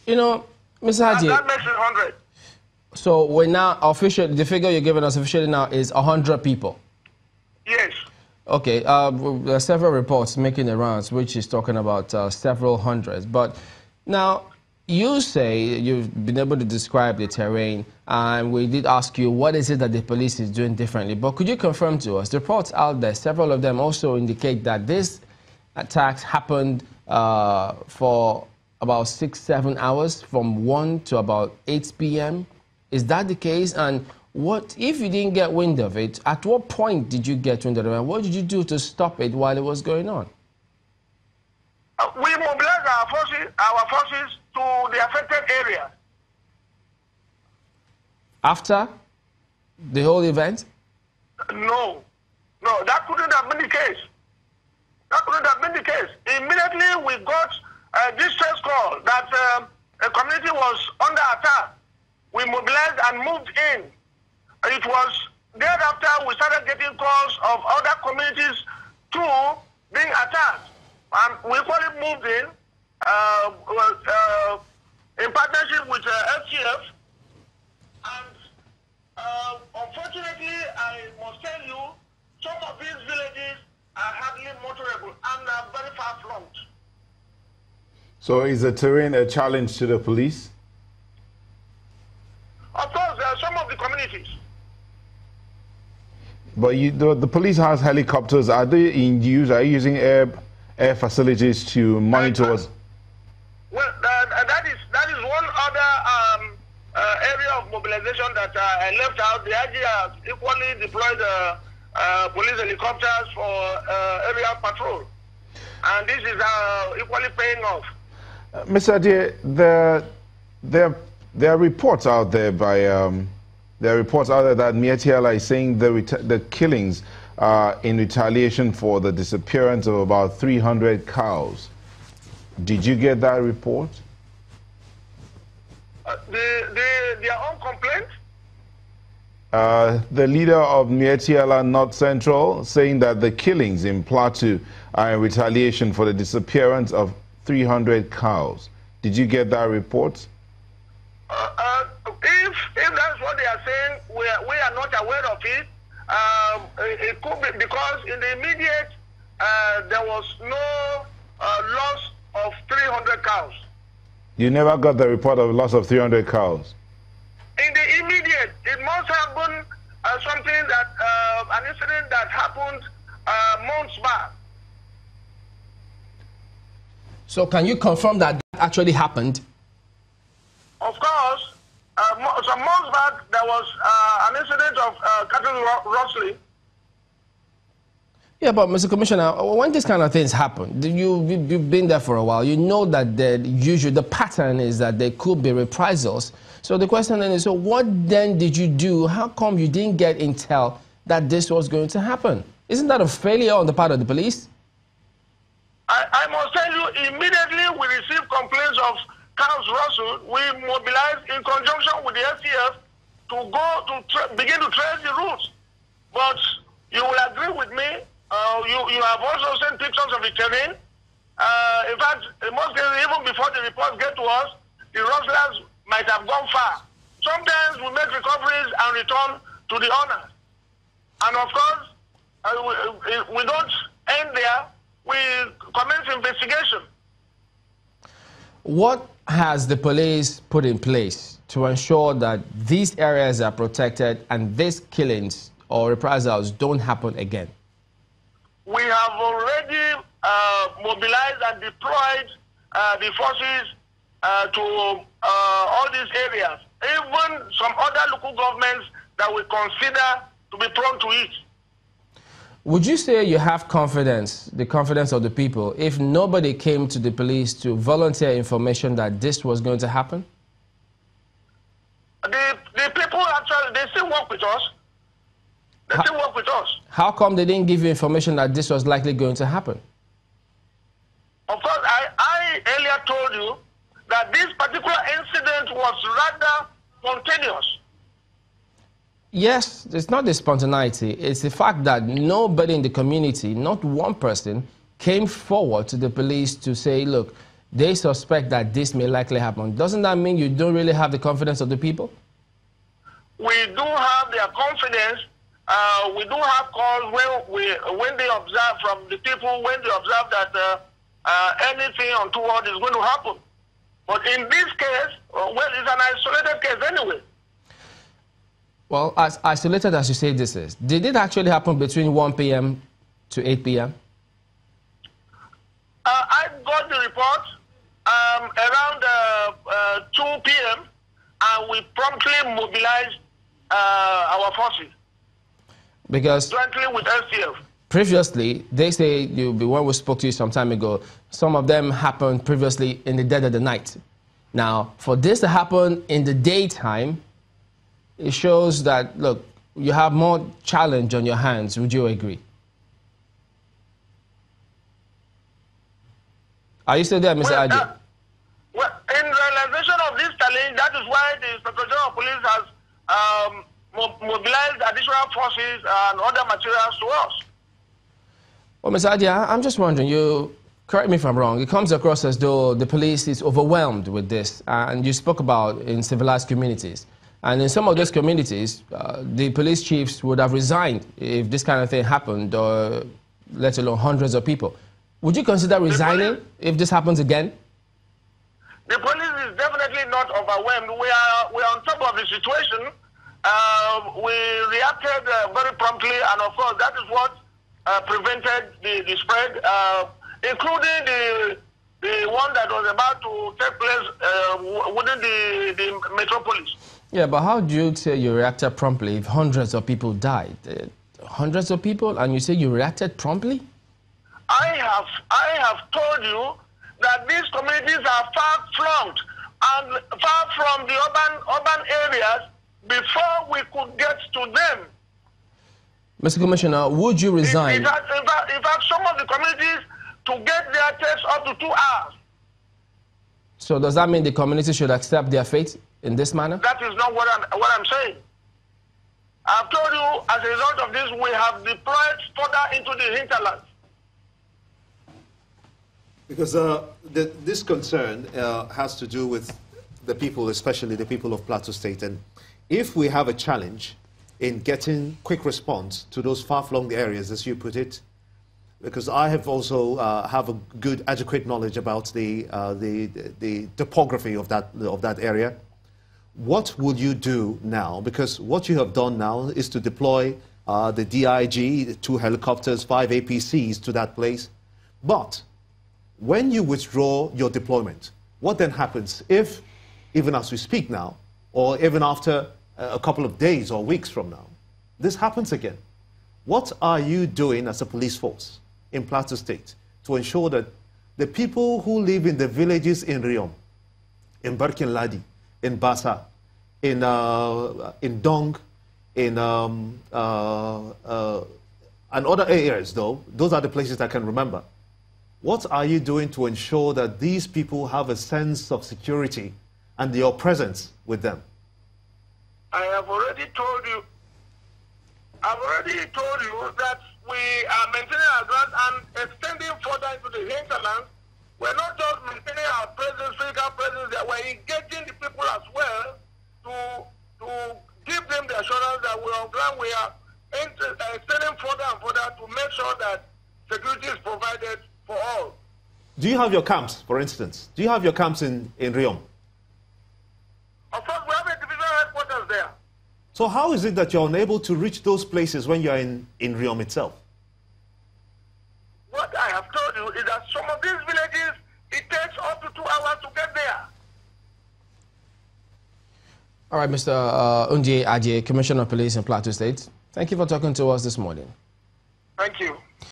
You know, Mr. Haji. That makes it 100. So we're now officially, the figure you're giving us officially now is 100 people. Yes. Okay, there are several reports making the rounds, which is talking about several hundreds. But now, you say you've been able to describe the terrain, and we did ask you what is it that the police is doing differently. But could you confirm to us, the reports out there, several of them also indicate that these attacks happened for about 6-7 hours, from 1 to about 8 p.m. Is that the case? And what, if you didn't get wind of it, at what point did you get wind of it? And what did you do to stop it while it was going on? We mobilized our forces to the affected area. After the whole event? No, that couldn't have been the case. That couldn't have been the case. Immediately we got a distress call that a community was under attack. We mobilized and moved in. It was thereafter we started getting calls of other communities too being attacked. And we equally moved in partnership with FCF. And unfortunately, I must tell you, some of these villages are hardly motorable and are very far flung. So is the terrain a challenge to the police? Of course, there are some of the communities. But the police has helicopters. Are they in use? Are you using air facilities to monitor? Well, that is one other area of mobilization that I left out. The IG has equally deployed police helicopters for area patrol, and this is equally paying off. Mr. Ade, there are reports out there that Mietiala is saying the killings are in retaliation for the disappearance of about 300 cows. Did you get that report? Their own complaint? The leader of Mietiala North Central saying that the killings in Plateau are in retaliation for the disappearance of 300 cows. Did you get that report? If that's what they are saying, we are not aware of it. It could be because in the immediate, there was no loss of 300 cows. You never got the report of loss of 300 cows? In the immediate, it must have been something that, an incident that happened months back. So can you confirm that actually happened? Of course, some months back, there was an incident of cattle rustling. Yeah, but Mr. Commissioner, when these kind of things happen, you've been there for a while, you know that the pattern is that there could be reprisals. So the question then is, so what then did you do? How come you didn't get intel that this was going to happen? Isn't that a failure on the part of the police? I must tell you, immediately we received complaints of cows rustled, we mobilized in conjunction with the FCF to go to begin to trace the routes. But you will agree with me, you have also sent pictures of the terrain. In fact, in most cases, even before the reports get to us, the rustlers might have gone far. Sometimes we make recoveries and return to the owners. And of course, we don't end there. We commence investigation. What has the police put in place to ensure that these areas are protected and these killings or reprisals don't happen again? We have already mobilized and deployed the forces to all these areas, even some other local governments that we consider to be prone to it. Would you say you have confidence, the confidence of the people, if nobody came to the police to volunteer information that this was going to happen? The people actually, they still work with us. They still work with us. How come they didn't give you information that this was likely going to happen? Of course, I earlier told you that this particular incident was rather spontaneous. Yes, it's not the spontaneity. It's the fact that nobody in the community, not one person, came forward to the police to say, look, they suspect that this may likely happen. Doesn't that mean you don't really have the confidence of the people? We do have their confidence. We do have calls when they observe from the people, when they observe that anything untoward is going to happen. But in this case, well, it's an isolated case anyway. Well, as isolated as you say this is, did it actually happen between 1 p.m. to 8 p.m.? I got the report around 2 p.m. and we promptly mobilized our forces. Because jointly with STF. Previously, they say, when we spoke to you some time ago, some of them happened previously in the dead of the night. Now, for this to happen in the daytime, it shows that, look, you have more challenge on your hands. Would you agree? Are you still there, Mr. Aje? Well, in realization of this challenge, that is why the Inspector General of Police has mobilized additional forces and other materials to us. Well, Mr. Aje, I'm just wondering, you correct me if I'm wrong, it comes across as though the police is overwhelmed with this, and you spoke about in civilized communities. And in some of those communities, the police chiefs would have resigned if this kind of thing happened, or let alone hundreds of people. Would you consider resigning if this happens again? The police is definitely not overwhelmed. We are on top of the situation. We reacted very promptly, and of course, that is what prevented the spread, including the one that was about to take place within the metropolis. Yeah, but how do you say you reacted promptly if hundreds of people died? Hundreds of people, and you say you reacted promptly? I have told you that these communities are far-flung and far from the urban areas before we could get to them. Mr. Commissioner, would you resign? In fact, some of the communities, to get there takes up to 2 hours. So does that mean the community should accept their fate in this manner? That is not what I'm saying. I've told you, as a result of this, we have deployed further into the hinterland. Because this concern has to do with the people, especially the people of Plateau State. And if we have a challenge in getting quick response to those far-flung areas, as you put it, because I have also have a good, adequate knowledge about the topography of that area. What would you do now? Because what you have done now is to deploy the DIG, 2 helicopters, 5 APCs to that place. But when you withdraw your deployment, what then happens if, even as we speak now, or even after a couple of days or weeks from now, this happens again? What are you doing as a police force in Plateau State to ensure that the people who live in the villages in Riom, in Barkin-Ladi, in Bassa, in Dong, in and other areas, though, those are the places I can remember. What are you doing to ensure that these people have a sense of security and your presence with them? I have already told you that we are maintaining our ground and extending further into the hinterland. We're not just maintaining our presence, physical presence there, we're engaging the people as well to give them the assurance that we're on ground. We are extending further and further to make sure that security is provided for all. Do you have your camps, for instance? Do you have your camps in Riom? Of course, we have a divisional headquarters there. So how is it that you're unable to reach those places when you're in Riom itself? What I have told you is that some of these villages, it takes up to 2 hours to get there. All right, Mr. Unje Aje, Commissioner of Police in Plateau State. Thank you for talking to us this morning. Thank you.